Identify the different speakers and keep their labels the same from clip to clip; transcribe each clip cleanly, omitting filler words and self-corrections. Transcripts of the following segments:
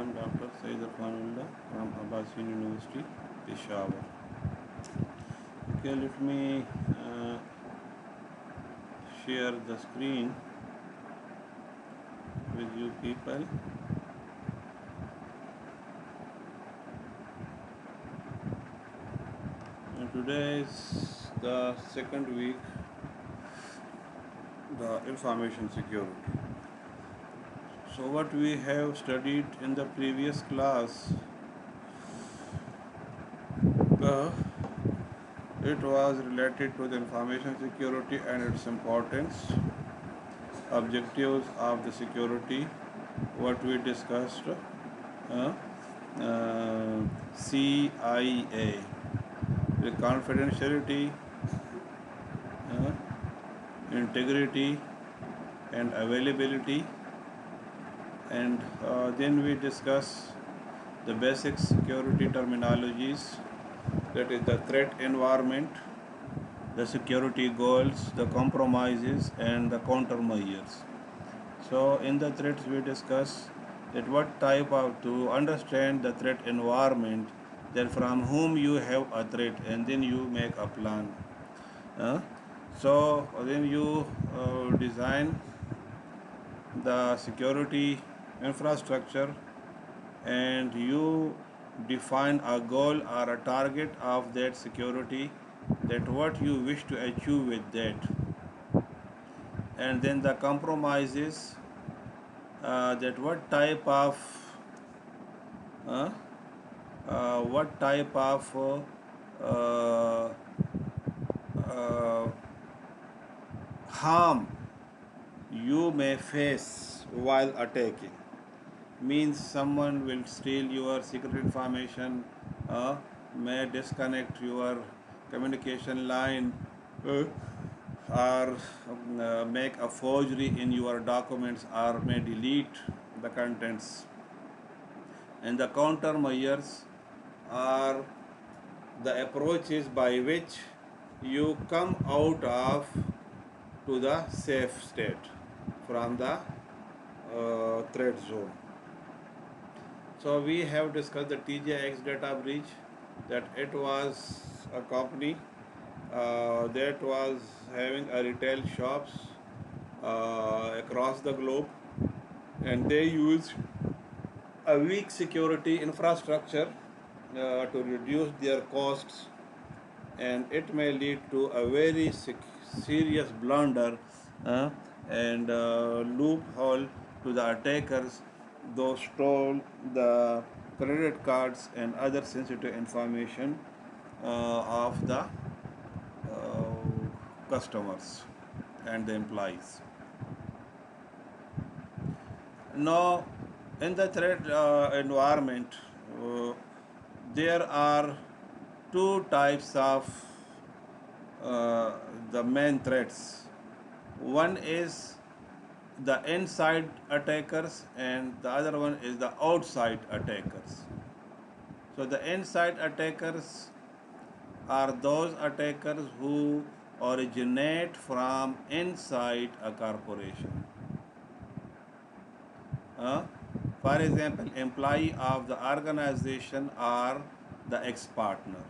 Speaker 1: am Dr. Saeed Irfanullah from Abbasian University, Peshawar. Okay, let me share the screen with you people. Today is the second week, the information security. So what we have studied in the previous class, it was related to the information security and its importance, objectives of the security, what we discussed, uh, CIA, the confidentiality, uh, integrity, and availability, and then we discuss the basic security terminologies, that is the threat environment, the security goals, the compromises, and the countermeasures. So in the threats we discuss that what type of, to understand the threat environment, that from whom you have a threat, and then you make a plan. So then you design the security infrastructure, and you define a goal or a target of that security, that what you wish to achieve with that, and then the compromises, that uh, what type of uh, uh, harm you may face while attacking. Means someone will steal your secret information, may disconnect your communication line, uh, or make a forgery in your documents, or may delete the contents. And the countermeasures are the approaches by which you come out of to the safe state from the threat zone. So we have discussed the TJX data breach, that it was a company that was having a retail shops across the globe, and they used a weak security infrastructure to reduce their costs, and it may lead to a very serious blunder, uh, and loophole to the attackers. Those stole the credit cards and other sensitive information of the customers and the employees. Now, in the threat environment, uh, there are two types of the main threats. One is the inside attackers, and the other one is the outside attackers. So the inside attackers are those attackers who originate from inside a corporation. Uh, for example, employee of the organization or the ex-partner.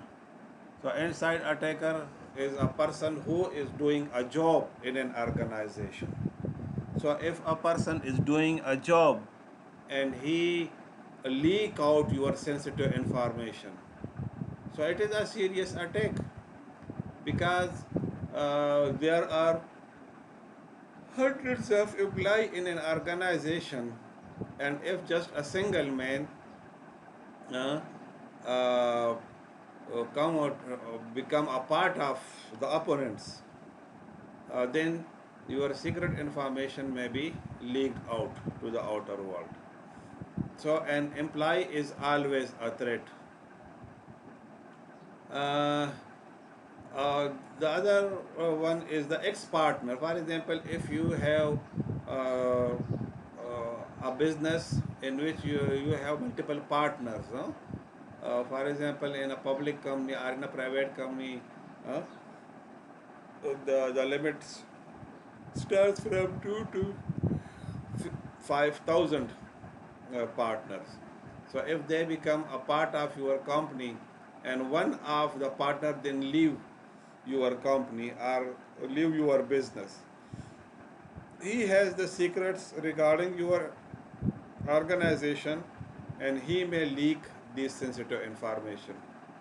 Speaker 1: So inside attacker is a person who is doing a job in an organization. So if a person is doing a job and he leak out your sensitive information, so it is a serious attack, because there are hundreds of employees in an organization, and if just a single man uh, uh, come out, become a part of the opponents, then your secret information may be leaked out to the outer world. So an employee is always a threat. Uh, the other one is the ex-partner. For example, if you have a business in which you have multiple partners, for example, in a public company or in a private company, uh, the limits starts from 2 to 5,000 partners. So if they become a part of your company and one of the partner then leave your company or leave your business, he has the secrets regarding your organization and he may leak this sensitive information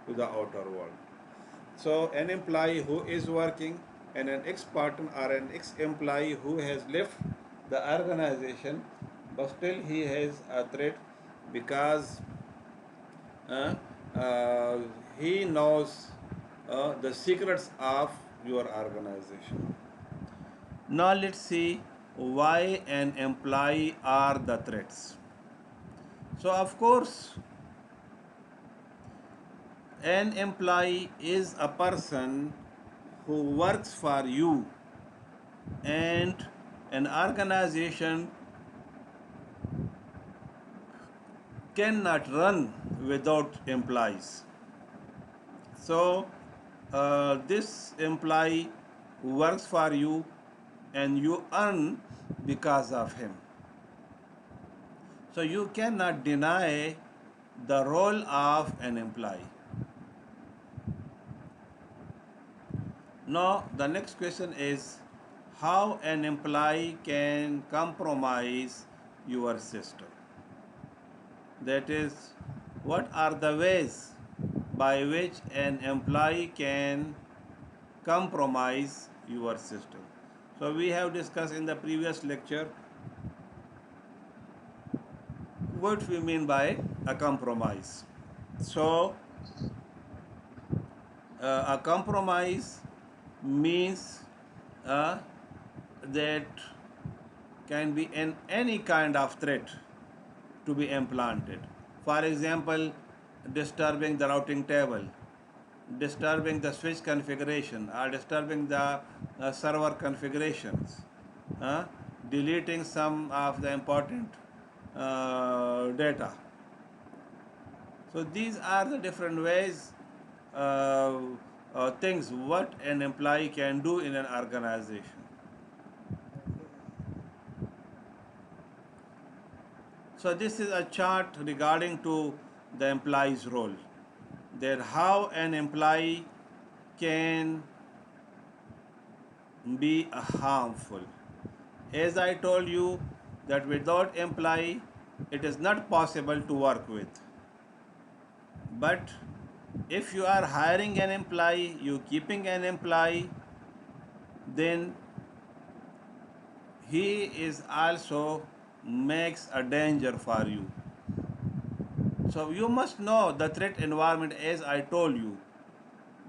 Speaker 1: to the outer world. So an employee who is working and an ex-partner or an ex-employee who has left the organization but still he has a threat because uh, uh, he knows the secrets of your organization. Now let's see why an employee are the threats. So of course, an employee is a person who works for you, and an organization cannot run without employees. So this employee works for you and you earn because of him. So you cannot deny the role of an employee. Now the next question is how an employee can compromise your system. That is, what are the ways by which an employee can compromise your system. So we have discussed in the previous lecture what we mean by a compromise. So a compromise means uh, that can be in any kind of threat to be implanted. For example, disturbing the routing table, disturbing the switch configuration, or disturbing the server configurations, uh, deleting some of the important data. So these are the different ways, uh, things what an employee can do in an organization. So this is a chart regarding to the employee's role, that how an employee can be harmful. As I told you that without employee it is not possible to work with. But if you are hiring an employee, you keeping an employee, then he is also makes a danger for you. So you must know the threat environment as I told you,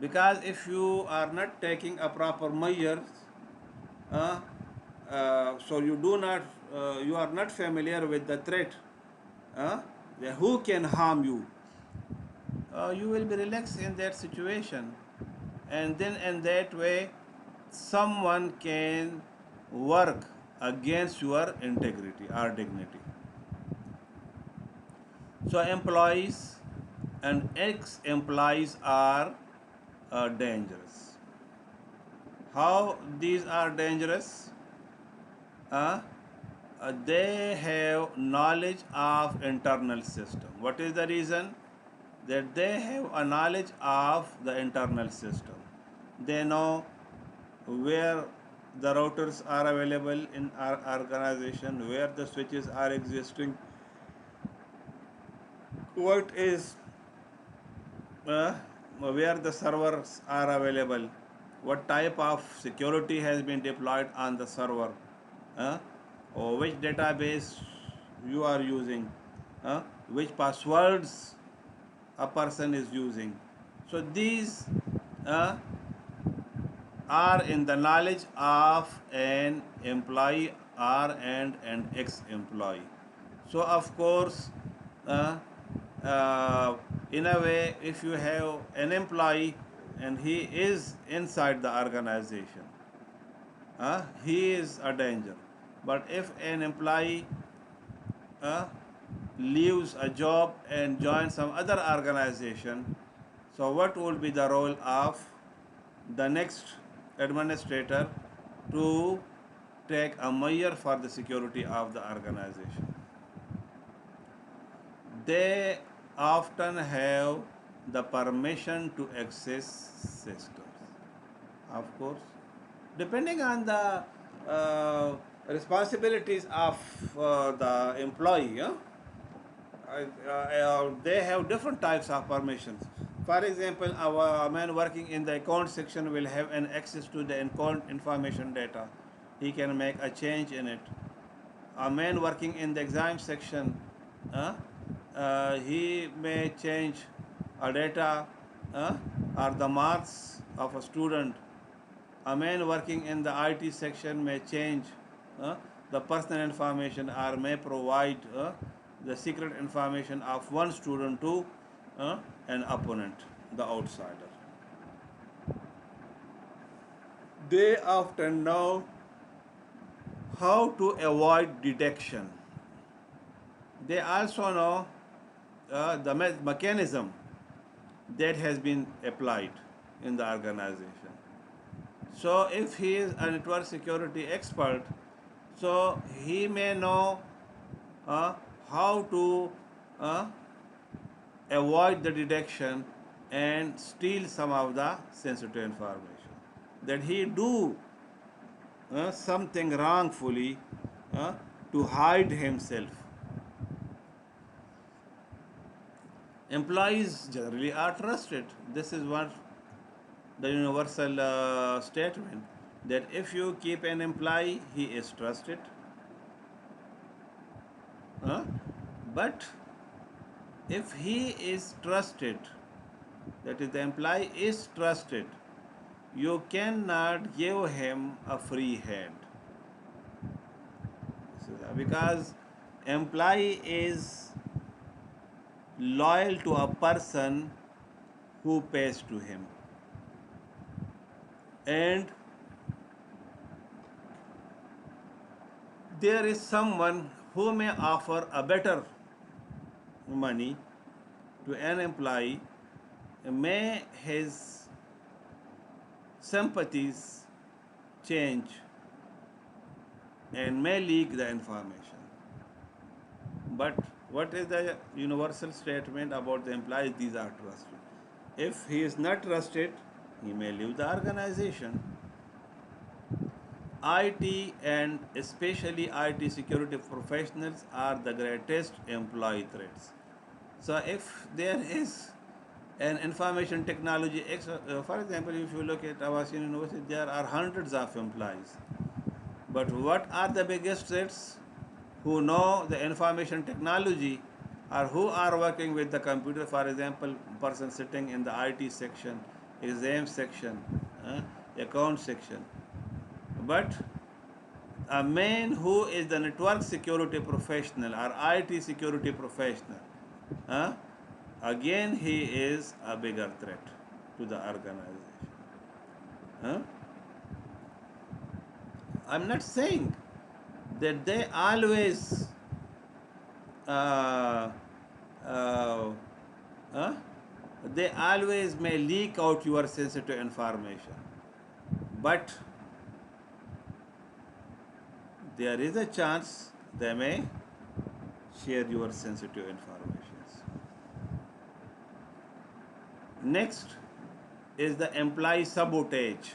Speaker 1: because if you are not taking a proper measures, uh, so you are not familiar with the threat, uh, who can harm you, you will be relaxed in that situation, and then in that way someone can work against your integrity or dignity. So employees and ex-employees are dangerous. How these are dangerous? Uh, they have knowledge of internal system. What is the reason? That they have a knowledge of the internal system. They know where the routers are available in our organization, where the switches are existing, what is where the servers are available, what type of security has been deployed on the server, uh, or which database you are using, which passwords a person is using. So these uh, are in the knowledge of an employee or and an ex-employee. So of course, uh, uh, in a way, if you have an employee and he is inside the organization, he is a danger. But if an employee uh, leaves a job and joins some other organization, so what will be the role of the next administrator to take a measure for the security of the organization? they often have the permission to access systems. Of course, depending on the responsibilities of the employee, they have different types of permissions. For example, a man working in the account section will have an access to the account information data. He can make a change in it. A man working in the exam section, uh, he may change a data uh, or the marks of a student. A man working in the IT section may change uh, the personal information or may provide the secret information of one student to an opponent, the outsider. They often know how to avoid detection. They also know the mechanism that has been applied in the organization. So if he is a network security expert, so he may know uh, how to uh, avoid the detection and steal some of the sensitive information. That he do something wrongfully to hide himself. Employees generally are trusted. This is what the universal statement, that if you keep an employee, he is trusted. Huh? But if he is trusted, that is, the employee is trusted, you cannot give him a free hand. Because employee is loyal to a person who pays to him. And there is someone who may offer a better money to an employee, may his sympathies change and may leak the information. But what is the universal statement about the employees? These are trusted. If he is not trusted, he may leave the organization. IT and especially IT security professionals are the greatest employee threats. So if there is an information technology, for example, if you look at Awasin University, there are hundreds of employees. But what are the biggest threats? Who know the information technology or who are working with the computer, for example, person sitting in the IT section, exam section, account section. But a man who is the network security professional or IT security professional, uh, again he is a bigger threat to the organization. Huh? I'm not saying that they always uh, uh, uh, they always may leak out your sensitive information, but there is a chance they may share your sensitive information. Next is the employee sabotage.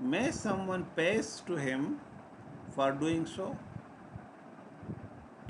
Speaker 1: May someone pays to him for doing so.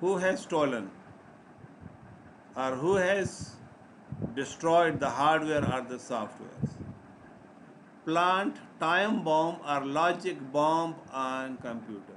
Speaker 1: Who has stolen or who has destroyed the hardware or the software? Plant time bomb or logic bomb on computer.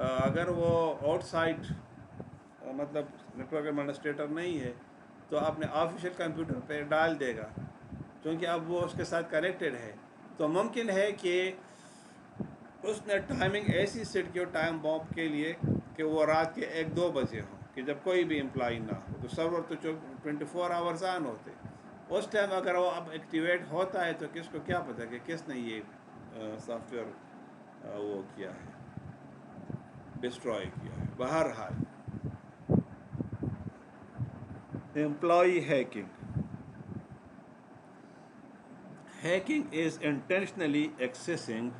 Speaker 1: اگر وہ out side مطلب network administrator نہیں ہے تو اپنے official computer پہ ڈال دے گا، کیونکہ اب وہ اس کے ساتھ کنیکٹڈ ہے، تو ممکن ہے کہ اس نے ٹائمنگ ایسی سیٹ کی ہو ٹائم بامب کے لیے کہ وہ رات کے 1-2 بجے ہوں، کہ جب کوئی بھی امپلائی نہ ہو، تو سرور تو 24 آورز آن ہوتے، اس ٹائم اگر وہ اب ایکٹیویٹ ہوتا ہے تو کس کو کیا پتہ کہ کس نے یہ سافٹ ویئر وہ کیا ہے، ڈسٹروائے کیا ہے۔ بہرحال employee hacking is intentionally accessing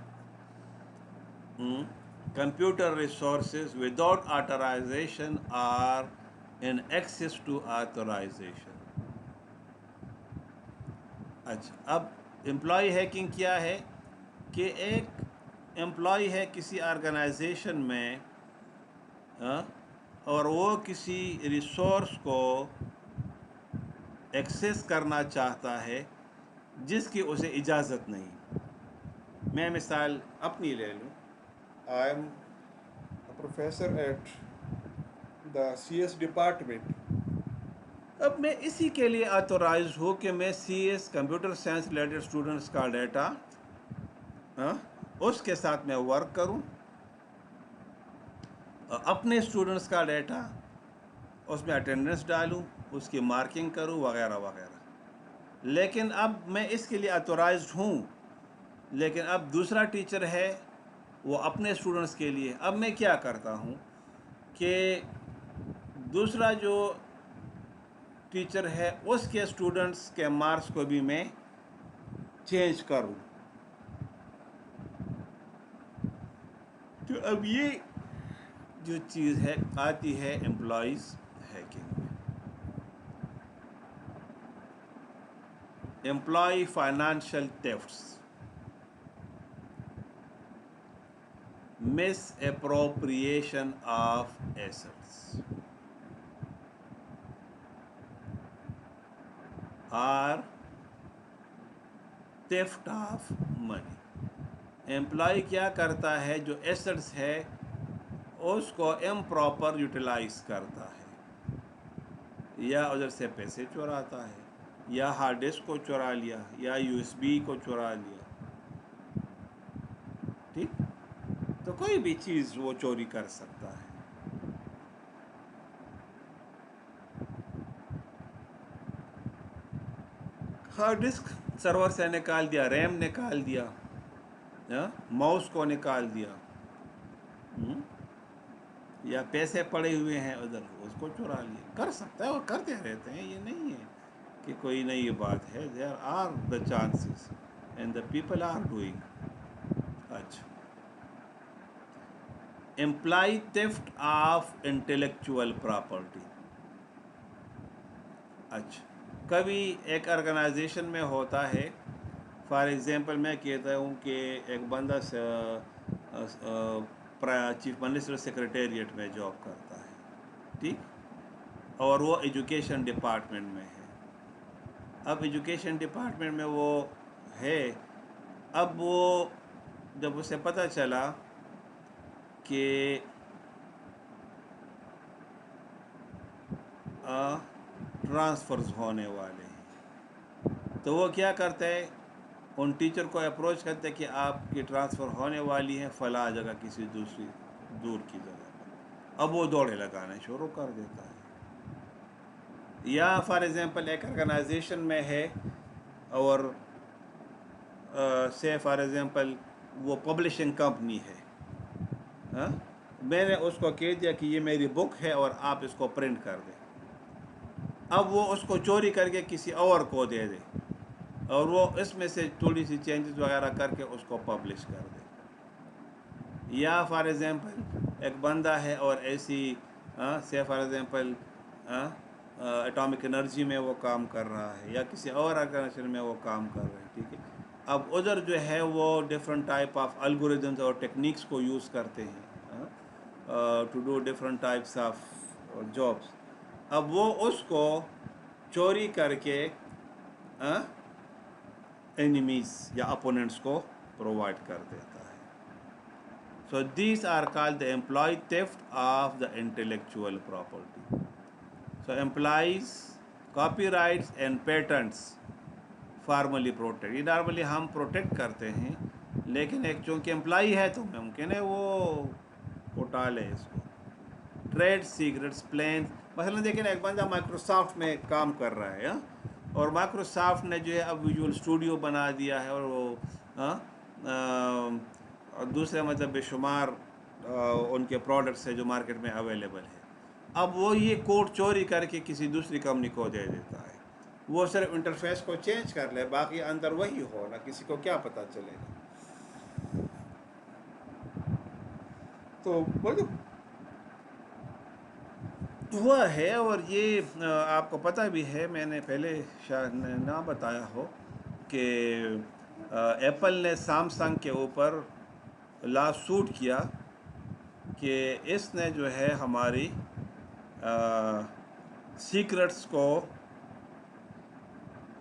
Speaker 1: computer resources without authorization or in access to authorization۔ اچھا، اب امپلائی ہیکنگ کیا ہے کہ ایک امپلائی ہے کسی آرگنائزیشن میں، اور وہ کسی ریسورس کو ایکسیس کرنا چاہتا ہے جس کی اسے اجازت نہیں۔ میں مثال اپنی لے لوں، I am professor at the C S department, اب میں اسی کے لیے آتھورائزڈ ہوں کہ میں C S computer science related students کا ڈیٹا اس کے ساتھ میں ورک کروں، اپنے اسٹوڈنٹس کا ڈیٹا اس میں اٹینڈنس ڈالوں، اس کی مارکنگ کروں وغیرہ وغیرہ۔ لیکن اب میں اس کے لیے آتھورائزڈ ہوں، لیکن اب دوسرا ٹیچر ہے وہ اپنے اسٹوڈنٹس کے لیے، اب میں کیا کرتا ہوں کہ دوسرا جو ٹیچر ہے اس کے اسٹوڈنٹس کے مارکس کو بھی میں چینج کروں۔ تو اب یہ جو چیز ہے آتی ہے امپلائیز ہیکنگ میں۔ Employee financial thefts, misappropriation of assets اور تھیفٹ آف منی۔ امپلائی کیا کرتا ہے، جو ایسٹس ہے اس کو امپراپر یوٹیلائز کرتا ہے، یا ادھر سے پیسے چوراتا ہے، یا ہارڈ ڈسک کو چورا لیا، یا یو ایس بی کو چورا لیا، ٹھیک، تو کوئی بھی چیز وہ چوری کر سکتا ہے۔ ہارڈ ڈسک سرور سے نکال دیا، ریم نکال دیا، ماؤس کو نکال دیا، یا پیسے پڑے ہوئے ہیں ادھر اس کو چورا لیا، کر سکتا ہے، وہ کرتے رہتے ہیں، یہ نہیں ہے کہ کوئی نئی بات ہے، there are the chances and the people are doing. اچھا، employee theft of intellectual property. اچھا، کبھی ایک آرگنائزیشن میں ہوتا ہے، فار ایگزامپل میں کہتا ہوں کہ ایک بندہ چیف منسٹر سیکریٹریٹ میں جاب کرتا ہے، ٹھیک، اور وہ ایجوکیشن ڈپارٹمنٹ میں ہے۔ اب ایجوکیشن ڈپارٹمنٹ میں وہ ہے، اب وہ جب اسے پتہ چلا کہ ٹرانسفرز ہونے والے ہیں، تو وہ کیا کرتے ہیں، ان ٹیچر کو اپروچ کرتے کہ آپ کی ٹرانسفر ہونے والی ہے فلاں جگہ کسی دوسری دور کی جگہ پر، اب وہ دوڑے لگانا شروع کر دیتا ہے۔ یا فار ایگزامپل ایک آرگنائزیشن میں ہے، اور سے فار ایگزامپل وہ پبلشنگ کمپنی ہے، میں نے اس کو کہہ دیا کہ یہ میری بک ہے اور آپ اس کو پرنٹ کر دیں، اب وہ اس کو چوری کر کے کسی اور کو دے دے، اور وہ اس میں سے تھوڑی سی چینجز وغیرہ کر کے اس کو پبلش کر دے۔ یا فار ایگزامپل ایک بندہ ہے اور ایسی سے فار ایگزامپل اٹامک انرجی میں وہ کام کر رہا ہے، یا کسی اور آرگنائزیشن میں وہ کام کر رہے ہیں، ٹھیک ہے، اب ادھر جو ہے وہ ڈفرنٹ ٹائپ آف الگوریدمز اور ٹیکنیکس کو یوز کرتے ہیں to do different types of jobs, اب وہ اس کو چوری کر کے اینیمیز یا اپوننٹس کو پرووائڈ کر دیتا ہے۔ So these are called the employee theft of the intellectual property. So employees copyrights and patents formally protect, یہ نارملی ہم پروٹیکٹ کرتے ہیں، لیکن ایک چونکہ امپلائی ہے تو ممکن ہے وہ اٹھا لے اس کو. ٹریڈ سیکرٹس پلان، مثلا دیکھیں ایک بندہ مائکروسافٹ میں کام کر رہا ہے اور مائکروسافٹ نے جو ہے اب ویژول اسٹوڈیو بنا دیا ہے اور وہ دوسرے مطلب بے شمار ان کے پروڈکٹس ہے جو مارکیٹ میں اویلیبل ہے. اب وہ یہ کوڈ چوری کر کے کسی دوسری کمپنی کو دے دیتا ہے، وہ صرف انٹرفیس کو چینج کر لے، باقی اندر وہی ہو نا، کسی کو کیا پتہ چلے گا. تو ہوا ہے، اور یہ آپ کو پتہ بھی ہے، میں نے پہلے شاید نہ بتایا ہو کہ ایپل نے سامسنگ کے اوپر لا سوٹ کیا کہ اس نے جو ہے ہماری سیکرٹس کو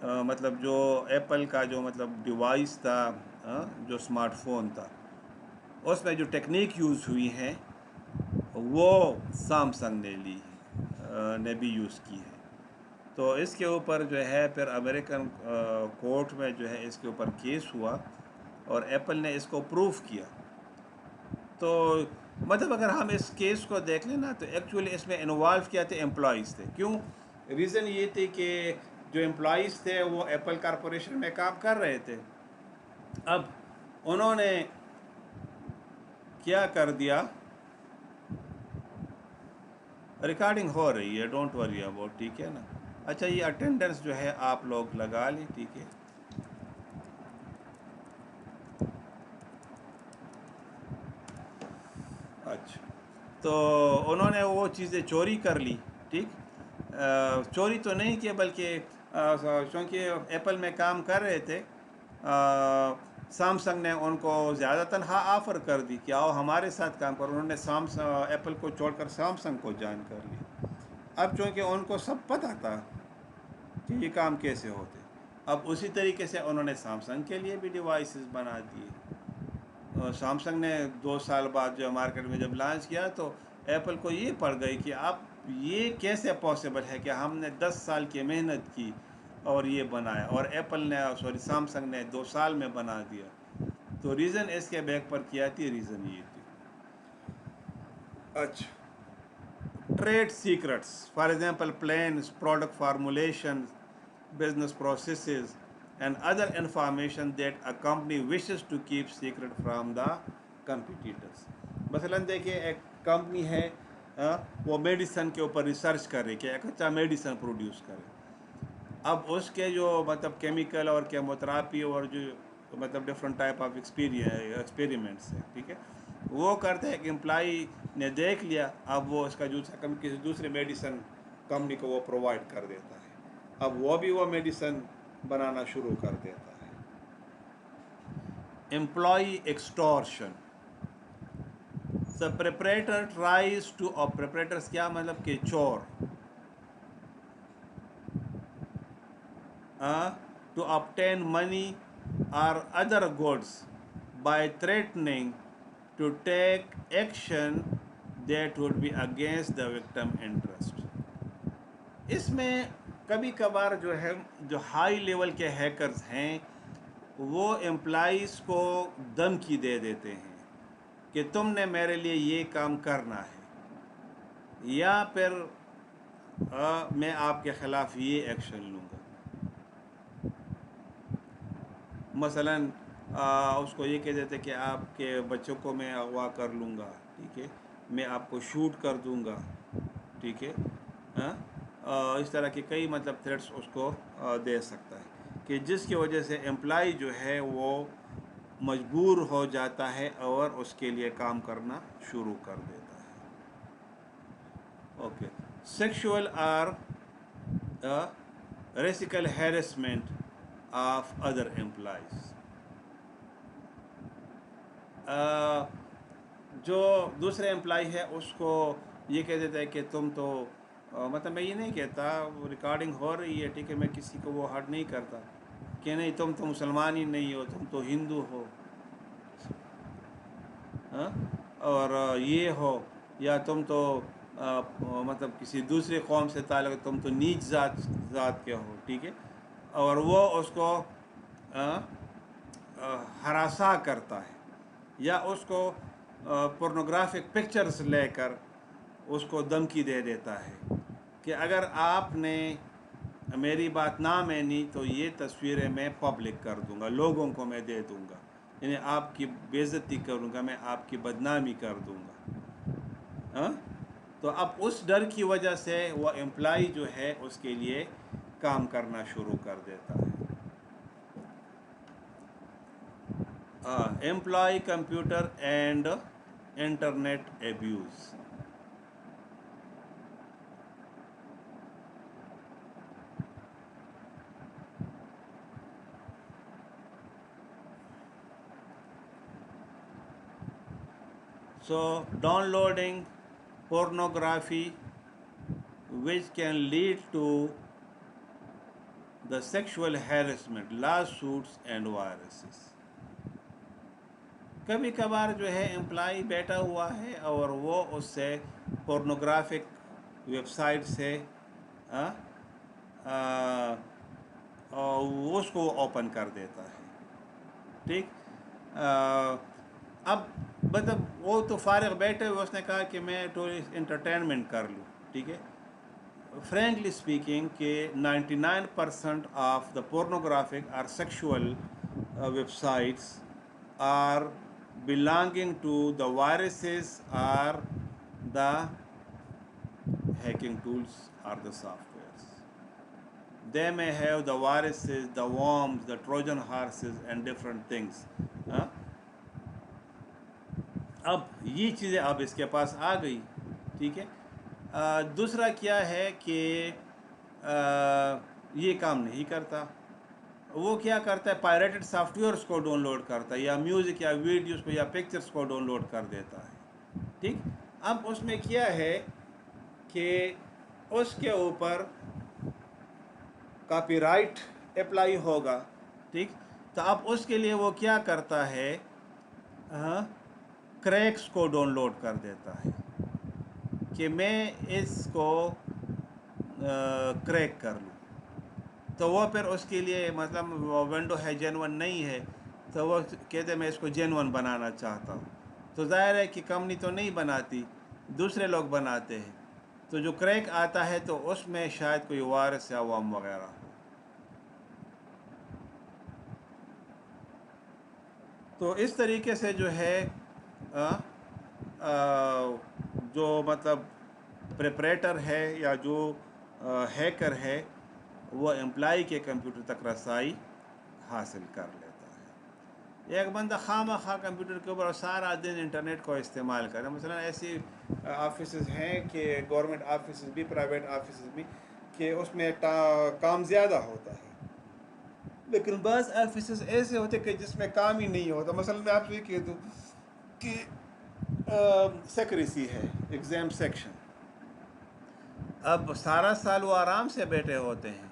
Speaker 1: مطلب جو ایپل کا جو مطلب ڈیوائس تھا، جو اسمارٹ فون تھا، اس میں جو ٹیکنیک یوز ہوئی ہیں وہ سامسنگ نے بھی یوز کی ہے. تو اس کے اوپر جو ہے پھر امریکن کورٹ میں جو ہے اس کے اوپر کیس ہوا اور ایپل نے اس کو پروف کیا. تو مطلب اگر ہم اس کیس کو دیکھ لیں نا تو ایکچولی اس میں انوالو کیا تھے امپلائیز تھے. کیوں؟ ریزن یہ تھی کہ جو امپلائیز تھے وہ ایپل کارپوریشن میں کام کر رہے تھے. اب انہوں نے کیا کر دیا، ریکارڈنگ ہو رہی ہے، ڈونٹ وری اباؤٹ، ٹھیک ہے نا. اچھا یہ اٹینڈنس جو ہے آپ لوگ لگا لیں، ٹھیک ہے. اچھا تو انہوں نے وہ چیزیں چوری کر لی، ٹھیک. چوری تو نہیں کیا بلکہ چونکہ ایپل میں کام کر رہے تھے، سامسنگ نے ان کو زیادہ تنخواہ آفر کر دی کہ آؤ ہمارے ساتھ کام کرو. انہوں نے ایپل کو چھوڑ کر سامسنگ کو جوائن کر لی. اب چونکہ ان کو سب پتہ تھا کہ یہ کام کیسے ہوتے، اب اسی طریقے سے انہوں نے سامسنگ کے لیے بھی ڈیوائسز بنا دیے. سامسنگ نے 2 سال بعد جو مارکیٹ میں جب لانچ کیا تو ایپل کو یہ پڑ گئی کہ اب یہ کیسے پاسبل ہے کہ ہم نے 10 سال کی محنت کی اور یہ بنایا، اور ایپل نے سامسنگ نے 2 سال میں بنا دیا. تو ریزن اس کے بیک پر کیا تھی، ریزن یہ تھی. اچھا، trade secrets for example plans, product formulation, business processes and other information that a company wishes to keep secret from the competitors. مثلاً دیکھیے ایک کمپنی ہے، وہ میڈیسن کے اوپر ریسرچ کر رہی کہ ایک اچھا میڈیسن پروڈیوس کرے. اب اس کے جو مطلب کیمیکل اور کیموتھراپی اور جو مطلب ڈفرنٹ ٹائپ آف ایکسپیریمنٹس ہیں، ٹھیک ہے، وہ کرتے ہیں. ایک امپلائی نے دیکھ لیا، اب وہ اس کا جو کسی دوسرے میڈیسن کمپنی کو وہ پرووائڈ کر دیتا ہے. اب وہ بھی وہ میڈیسن بنانا شروع کر دیتا ہے. امپلائی ایکسٹورشن. پریپریٹر ٹرائز ٹو، اور پریپریٹرس کیا مطلب کہ چور، to obtain money or other goods by threatening to take action that would be against the victim interest. اس میں کبھی کبھار جو ہے جو ہائی لیول کے ہیکرز ہیں وہ امپلائیز کو دھمکی دے دیتے ہیں کہ تم نے میرے لیے یہ کام کرنا ہے، یا پھر میں آپ کے خلاف یہ ایکشن لوں گا. مثلاً اس کو یہ کہہ دیتے کہ آپ کے بچوں کو میں اغوا کر لوں گا، ٹھیک ہے، میں آپ کو شوٹ کر دوں گا، ٹھیک ہے. اس طرح کے کئی مطلب تھریٹس اس کو دے سکتا ہے کہ جس کی وجہ سے امپلائی جو ہے وہ مجبور ہو جاتا ہے اور اس کے لیے کام کرنا شروع کر دیتا ہے. اوکے. سیکشول اور ریسیکل ہیرسمنٹ آف ادر امپلائیز. جو دوسرے امپلائی ہے اس کو یہ کہہ دیتا ہے کہ تم تو مطلب میں یہ نہیں کہتا، ریکارڈنگ ہو رہی ہے، ٹھیک ہے، میں کسی کو وہ ہرٹ نہیں کرتا کہ نہیں تم تو مسلمان ہی نہیں ہو، تم تو ہندو ہو. اور یہ ہو، یا تم تو مطلب کسی دوسری قوم سے تعلق، تم تو نیچ ذات کے ہو، ٹھیک ہے، اور وہ اس کو ہراساں کرتا ہے، یا اس کو پورنوگرافک پکچرز لے کر اس کو دھمکی دے دیتا ہے کہ اگر آپ نے میری بات نہ مانی تو یہ تصویریں میں پبلک کر دوں گا، لوگوں کو میں دے دوں گا، یعنی آپ کی بے عزتی کروں گا، میں آپ کی بدنامی کر دوں گا. تو اب اس ڈر کی وجہ سے وہ امپلائی جو ہے اس کے لیے کام کرنا شروع کر دیتا ہے. Employee computer and internet abuse. So, downloading pornography, which can lead to the sexual harassment, lawsuits and viruses. کبھی کبھار جو ہے امپلائی بیٹھا ہوا ہے اور وہ اس سے پورنوگرافک ویب سائٹ سے اس کو اوپن کر دیتا ہے، ٹھیک. اب مطلب وہ تو فارغ بیٹھے ہوئے، اس نے کہا کہ میں تو انٹرٹینمنٹ کر لوں، ٹھیک ہے. فرینکلی اسپیکنگ کہ 99% آف دا پورنوگرافک اور sexual web sites are belonging to the viruses or the hacking tools or the softwares. They may have the viruses, the worms, the Trojan horses and different things. اب یہ چیزیں اب اس کے پاس آ گئی، ٹھیک ہے. دوسرا کیا ہے کہ یہ کام نہیں کرتا، وہ کیا کرتا ہے، پائریٹڈ سافٹ ویئرس کو ڈاؤن لوڈ کرتا ہے، یا میوزک یا ویڈیوز کو یا پکچرس کو ڈاؤن لوڈ کر دیتا ہے، ٹھیک. اب اس میں کیا ہے کہ اس کے اوپر کاپی رائٹ اپلائی ہوگا، ٹھیک. تو اب اس کے لیے وہ کیا کرتا ہے، کریکس کو ڈاؤن لوڈ کر دیتا ہے کہ میں اس کو کریک کر لوں. تو وہ پھر اس کے لیے مطلب وہ ونڈو ہے جینون نہیں ہے، تو وہ کہتے میں اس کو جینون بنانا چاہتا ہوں. تو ظاہر ہے کہ کمپنی تو نہیں بناتی، دوسرے لوگ بناتے ہیں. تو جو کریک آتا ہے تو اس میں شاید کوئی وائرس یا وام وغیرہ ہو. تو اس طریقے سے جو ہے جو مطلب پریپریٹر ہے یا جو ہیکر ہے وہ امپلائی کے کمپیوٹر تک رسائی حاصل کر لیتا ہے. ایک بندہ خواہ مخواہ کمپیوٹر کے اوپر سارا دن انٹرنیٹ کو استعمال کرے. مثلا ایسی آفیسز ہیں کہ گورنمنٹ آفیسز بھی، پرائیویٹ آفیسز بھی، کہ اس میں کام زیادہ ہوتا ہے، لیکن بعض آفیسز ایسے ہوتے کہ جس میں کام ہی نہیں ہوتا. مثلا میں آپ سے یہ کہہ دوں کہ سیکریسی ہے، ایگزام سیکشن. اب سارا سال وہ آرام سے بیٹھے ہوتے ہیں،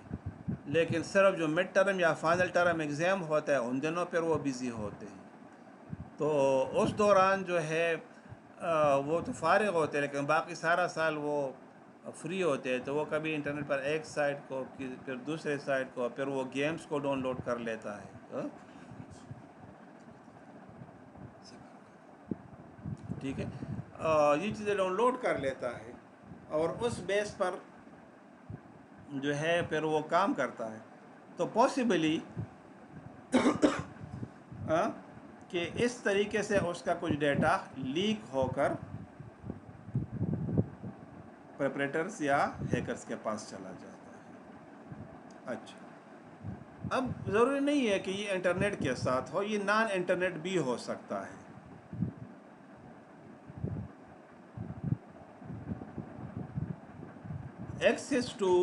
Speaker 1: لیکن صرف جو مڈ ٹرم یا فائنل ٹرم ایگزام ہوتا ہے ان دنوں پھر وہ بزی ہوتے ہیں. تو اس دوران جو ہے وہ تو فارغ ہوتے ہیں، لیکن باقی سارا سال وہ فری ہوتے ہیں. تو وہ کبھی انٹرنیٹ پر ایک سائٹ کو، پھر دوسرے سائٹ کو، پھر وہ گیمز کو ڈاؤن لوڈ کر لیتا ہے، ٹھیک ہے. یہ چیزیں ڈاؤن لوڈ کر لیتا ہے اور اس بیس پر جو ہے پھر وہ کام کرتا ہے. تو پاسبلی کہ اس طریقے سے اس کا کچھ ڈیٹا لیک ہو کر پریپریٹرز یا ہیکرز کے پاس چلا جاتا ہے. اچھا، اب ضروری نہیں ہے کہ یہ انٹرنیٹ کے ساتھ ہو، یہ نان انٹرنیٹ بھی ہو سکتا ہے. Access to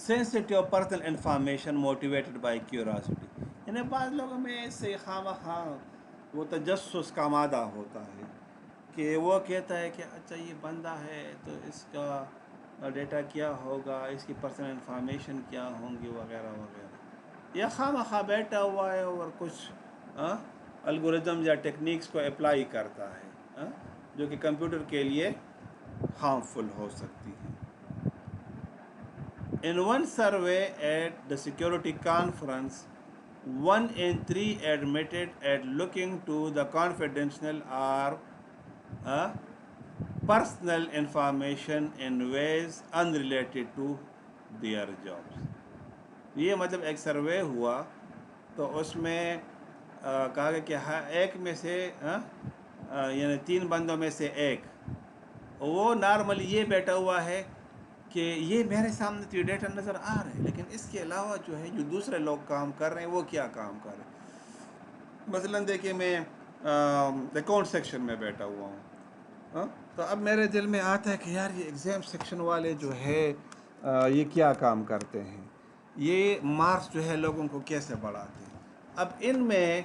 Speaker 1: sensitive personal information motivated by curiosity. یعنی بعض لوگوں میں ایسے خواہ مخواہ وہ تجسس کا مادہ ہوتا ہے کہ وہ کہتا ہے کہ اچھا یہ بندہ ہے تو اس کا ڈیٹا کیا ہوگا، اس کی پرسنل انفارمیشن کیا ہوں گی وغیرہ وغیرہ، یا خواہ مخواہ بیٹھا ہوا ہے اور کچھ الگوریزم یا ٹیکنیکس کو اپلائی کرتا ہے جو کہ کمپیوٹر کے لیے ہارمفل ہو سکتی ہے. In one survey at the security conference, 1 in 3 admitted at looking to the confidential or personal information in ways unrelated to their jobs. یہ مطلب ایک سروے ہوا تو اس میں کہا گیا کہ ایک میں سے یعنی 3 بندوں میں سے ایک وہ نارملی یہ بیٹھا ہوا ہے کہ یہ میرے سامنے تو یہ ڈیٹا نظر آ رہا ہے، لیکن اس کے علاوہ جو ہے جو دوسرے لوگ کام کر رہے ہیں وہ کیا کام کر رہے ہیں. مثلاً دیکھیں میں اکاؤنٹ سیکشن میں بیٹھا ہوا ہوں، تو اب میرے دل میں آتا ہے کہ یار یہ ایگزام سیکشن والے جو ہے یہ کیا کام کرتے ہیں، یہ مارکس جو ہے لوگوں کو کیسے بڑھاتے ہیں. اب ان میں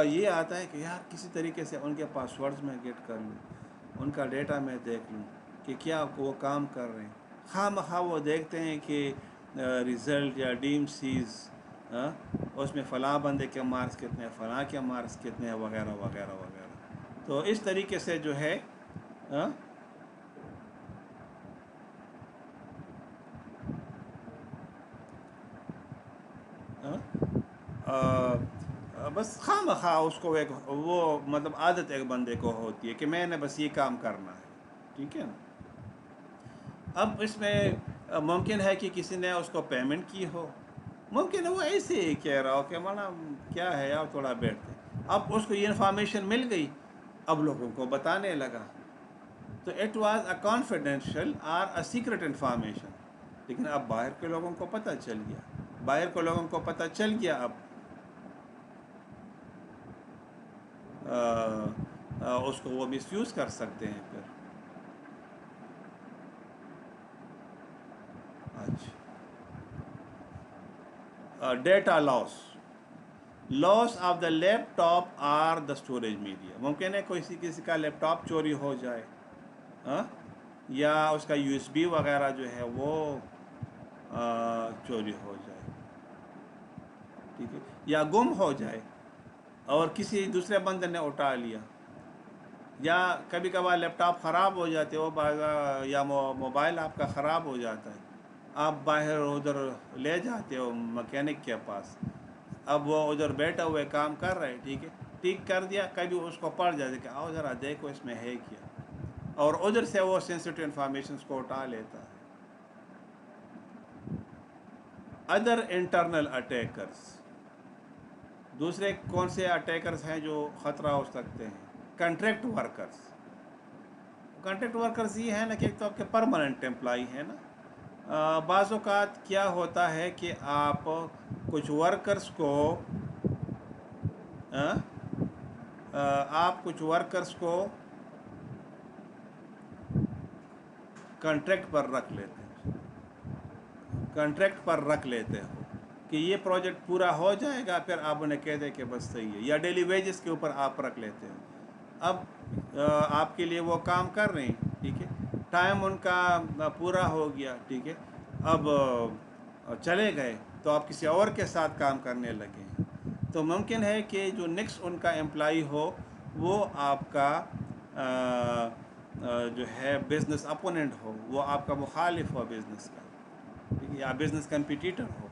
Speaker 1: یہ آتا ہے کہ یار کسی طریقے سے ان کے پاسورڈز میں گیٹ کر لوں، ان کا ڈیٹا میں دیکھ لوں کہ کیا وہ کام کر رہے ہیں. خواہ مخواہ وہ دیکھتے ہیں کہ رزلٹ یا ڈیم سیز اس میں فلاں بندے کے مارکس کتنے ہیں، فلاں کے مارکس کتنے ہیں وغیرہ وغیرہ وغیرہ. تو اس طریقے سے جو ہے بس خواہ مخواہ اس کو ایک وہ مطلب عادت ایک بندے کو ہوتی ہے کہ میں نے بس یہ کام کرنا ہے، ٹھیک ہے نا. اب اس میں ممکن ہے کہ کسی نے اس کو پیمنٹ کی ہو، ممکن ہے وہ ایسے ہی کہہ رہا ہو کہ مانا کیا ہے آپ تھوڑا بیٹھتے. اب اس کو یہ انفارمیشن مل گئی، اب لوگوں کو بتانے لگا، تو اٹ واز اے کانفیڈینشیل اور اے سیکرٹ انفارمیشن. لیکن اب باہر کے لوگوں کو پتہ چل گیا، اب اس کو وہ مس یوز کر سکتے ہیں پھر. اچھا، data loss of the laptop or the storage media. ممکن ہے کسی کا لیپ ٹاپ چوری ہو جائے، یا اس کا یو ایس بی وغیرہ جو ہے وہ چوری ہو جائے، ٹھیک ہے، یا گم ہو جائے اور کسی دوسرے بندے نے اٹھا لیا، یا کبھی کبھار لیپ ٹاپ خراب ہو جاتے ہو یا موبائل آپ کا خراب ہو جاتا ہے، آپ باہر ادھر لے جاتے ہو مکینک کے پاس، اب وہ ادھر بیٹھا ہوئے کام کر رہے، ٹھیک ہے، ٹھیک کر دیا، کبھی اس کو پڑ جاتے کہ آؤ ذرا دیکھو اس میں ہے کیا، اور ادھر سے وہ سینسٹیو انفارمیشنس کو اٹھا لیتا ہے. ادر انٹرنل اٹیکرز، دوسرے کون سے اٹیکرز ہیں جو خطرہ ہو سکتے ہیں؟ کنٹریکٹ ورکرز یہ ہے نا کہ ایک تو آپ کے پرماننٹ امپلائی ہیں نا. بعض اوقات کیا ہوتا ہے کہ آپ کچھ ورکرز کو کنٹریکٹ پر رکھ لیتے ہو کہ یہ پروجیکٹ پورا ہو جائے گا، پھر آپ انہیں کہہ دیں کہ بس صحیح ہے، یا ڈیلی ویجز کے اوپر آپ رکھ لیتے ہو. اب آپ کے لیے وہ کام کر رہے ہیں، ٹھیک ہے، ٹائم ان کا پورا ہو گیا، ٹھیک ہے، اب چلے گئے تو آپ کسی اور کے ساتھ کام کرنے لگے ہیں. تو ممکن ہے کہ جو نیکسٹ ان کا امپلائی ہو وہ آپ کا جو ہے بزنس اپوننٹ ہو، وہ آپ کا مخالف ہو بزنس کا، یا بزنس کمپٹیٹر ہو،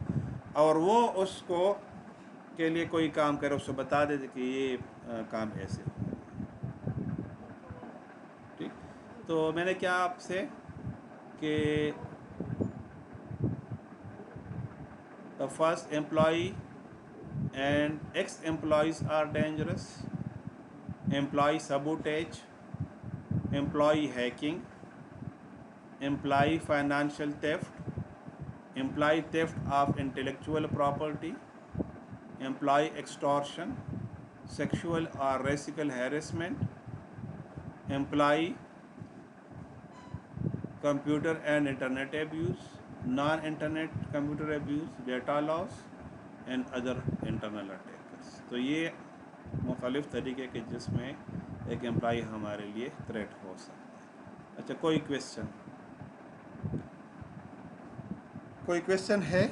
Speaker 1: اور وہ اس کو کے لیے کوئی کام کرے، اس کو بتا دے کہ یہ کام ایسے ہو. ٹھیک، تو میں نے کیا آپ سے کہ the first employee and ex-employees are dangerous, employee sabotage, employee hacking, employee financial theft, employee theft of intellectual property, employee extortion, sexual or racial harassment, employee computer and internet abuse, non internet computer abuse, data loss and other internal attackers. تو یہ مختلف طریقے کے جس میں ایک employee ہمارے لیے تھریٹ ہو سکتا ہے. اچھا، کوئی کویشچن ہے؟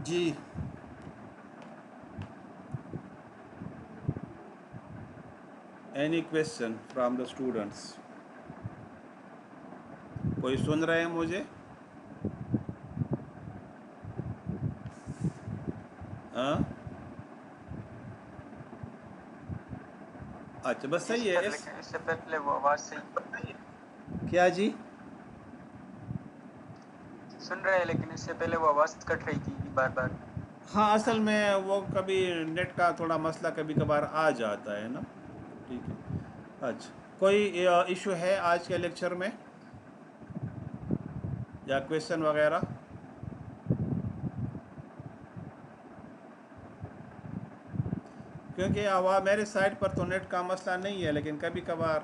Speaker 1: جی. Any question from the students? کوئی سن رہے ہیں مجھے؟ ہاں، اچھا بس
Speaker 2: جی
Speaker 1: صحیح
Speaker 2: سر،
Speaker 1: ہے.
Speaker 2: لیکن اس سے پہلے وہ آواز صحیح
Speaker 1: کیا جی؟
Speaker 2: سن رہے ہیں، لیکن اس سے پہلے وہ آواز کٹ رہی تھی بار بار.
Speaker 1: ہاں، اصل میں وہ کبھی نیٹ کا تھوڑا مسئلہ کبھی کبھار آ جاتا ہے نا. ٹھیک ہے. اچھا، کوئی ایشو ہے آج کے لیکچر میں یا کویشچن وغیرہ؟ کیونکہ میرے سائٹ پر تو نیٹ کا مسئلہ نہیں ہے، لیکن کبھی کبھار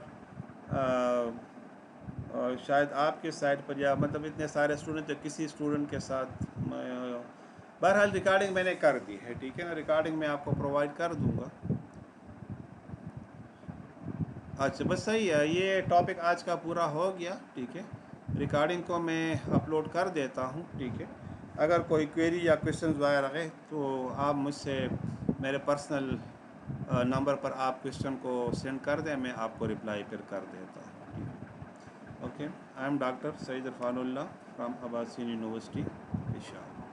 Speaker 1: شاید آپ کے سائٹ پر، یا مطلب اتنے سارے اسٹوڈنٹ، کسی اسٹوڈنٹ کے ساتھ بہرحال ریکارڈنگ میں نے کر دی ہے. ٹھیک ہے نا، ریکارڈنگ میں آپ کو پرووائڈ کر دوں گا. اچھا بس صحیح ہے، یہ ٹاپک آج کا پورا ہو گیا. ٹھیک ہے، ریکارڈنگ کو میں اپلوڈ کر دیتا ہوں. ٹھیک ہے، اگر کوئی کوئری یا کویشچنز وغیرہ ہے تو آپ مجھ سے میرے پرسنل نمبر پر آپ کویشچن کو سینڈ کر دیں، میں آپ کو رپلائی پھر کر دیتا ہوں. ٹھیک ہے. Okay, I am doctor Saeed Irfan Ullah from Abasyn university Peshawar.